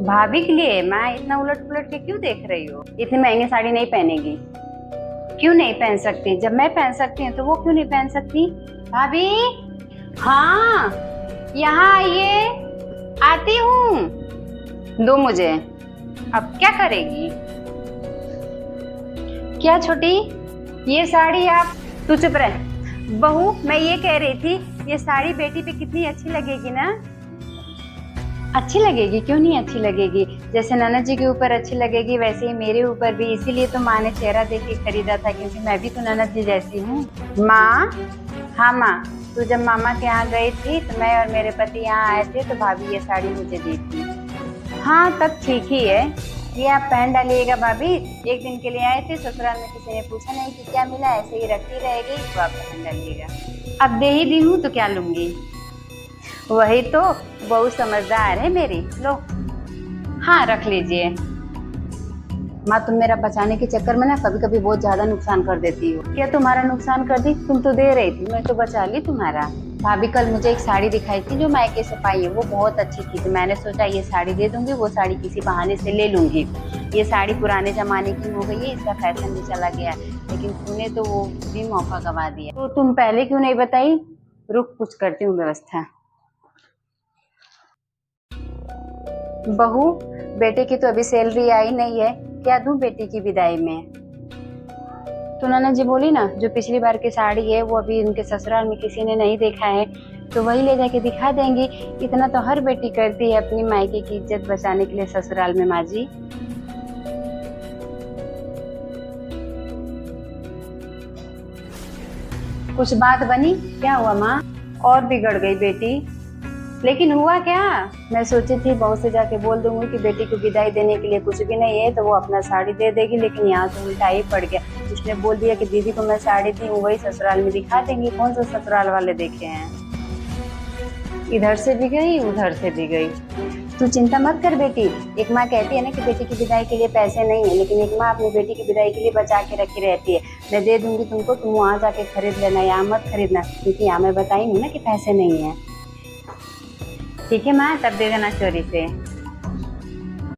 भाभी के लिए? माँ इतना उलट पुलट के क्यों देख रही हो? इतनी महंगी साड़ी नहीं पहनेगी। क्यों नहीं पहन सकती? जब मैं पहन सकती हूँ तो वो क्यों नहीं पहन सकती? भाभी, हाँ, यहाँ आइए। आती हूँ। दो मुझे। अब क्या करेगी? क्या छोटी, ये साड़ी आप? तू चुप रह। बहू, मैं ये कह रही थी ये साड़ी बेटी पे कितनी अच्छी लगेगी ना। अच्छी लगेगी, क्यों नहीं अच्छी लगेगी? जैसे ननद जी के ऊपर अच्छी लगेगी वैसे ही मेरे ऊपर भी। इसीलिए तो माँ ने चेहरा देख के खरीदा था, क्योंकि मैं भी तो ननद जी जैसी हूँ। माँ, हाँ माँ, तू जब मामा के यहाँ गई थी तो मैं और मेरे पति यहाँ आए थे तो भाभी ये साड़ी मुझे दी थी। हाँ, तब ठीक ही है। ये आप पहन डालिएगा भाभी। एक दिन के लिए आए थे, ससुराल में किसी ने पूछा नहीं कि क्या मिला, ऐसे ही रखती रहेगी तो आप पहन डालिएगा। अब दे ही दी हूँ तो क्या लूंगी? वही तो, बहुत समझदार है मेरी। लो, हाँ रख लीजिए। माँ, तुम मेरा बचाने के चक्कर में ना कभी कभी बहुत ज्यादा नुकसान कर देती हो। क्या तुम्हारा नुकसान कर दी? तुम तो दे रही थी, मैं तो बचा ली तुम्हारा। भाभी कल मुझे एक साड़ी दिखाई थी जो मायके से पाई है, वो बहुत अच्छी थी, तो मैंने सोचा ये साड़ी दे दूंगी, वो साड़ी किसी बहाने से ले लूंगी। ये साड़ी पुराने जमाने की हो गई है, इसका फैशन भी चला गया, लेकिन तूने तो वो भी मौका गवा दिया। तो तुम पहले क्यों नहीं बताई? रुक, कुछ करती हूँ व्यवस्था। बहू, बेटे की तो अभी सैलरी आई नहीं है, क्या दूं बेटी की विदाई में? तो ननद जी बोली ना, जो पिछली बार की साड़ी है वो अभी उनके ससुराल में किसी ने नहीं देखा है, तो वही ले जाके दिखा देंगी। इतना तो हर बेटी करती है अपनी मायके की इज्जत बचाने के लिए ससुराल में। माँ जी, कुछ बात बनी? क्या हुआ माँ? और बिगड़ गई बेटी। लेकिन हुआ क्या? मैं सोची थी बहू से जाके बोल दूंगी कि बेटी को विदाई देने के लिए कुछ भी नहीं है तो वो अपना साड़ी दे देगी, लेकिन यहाँ तो उल्टा ही पड़ गया। उसने बोल दिया कि दीदी को मैं साड़ी दी हूँ, वही ससुराल में दिखा देंगी। कौन सा ससुराल वाले देखे हैं? इधर से भी गई, उधर से भी गई। तू चिंता मत कर बेटी। एक माँ कहती है ना कि बेटी की विदाई के लिए पैसे नहीं है, लेकिन एक माँ अपनी बेटी की विदाई के लिए बचा के रखी रहती है। मैं दे दूंगी तुमको, तुम वहाँ जाके खरीद लेना, यहाँ मत खरीदना, क्योंकि यहाँ मैं बताई हूँ ना कि पैसे नहीं है। ठीक है माँ, तब दे देना चोरी से।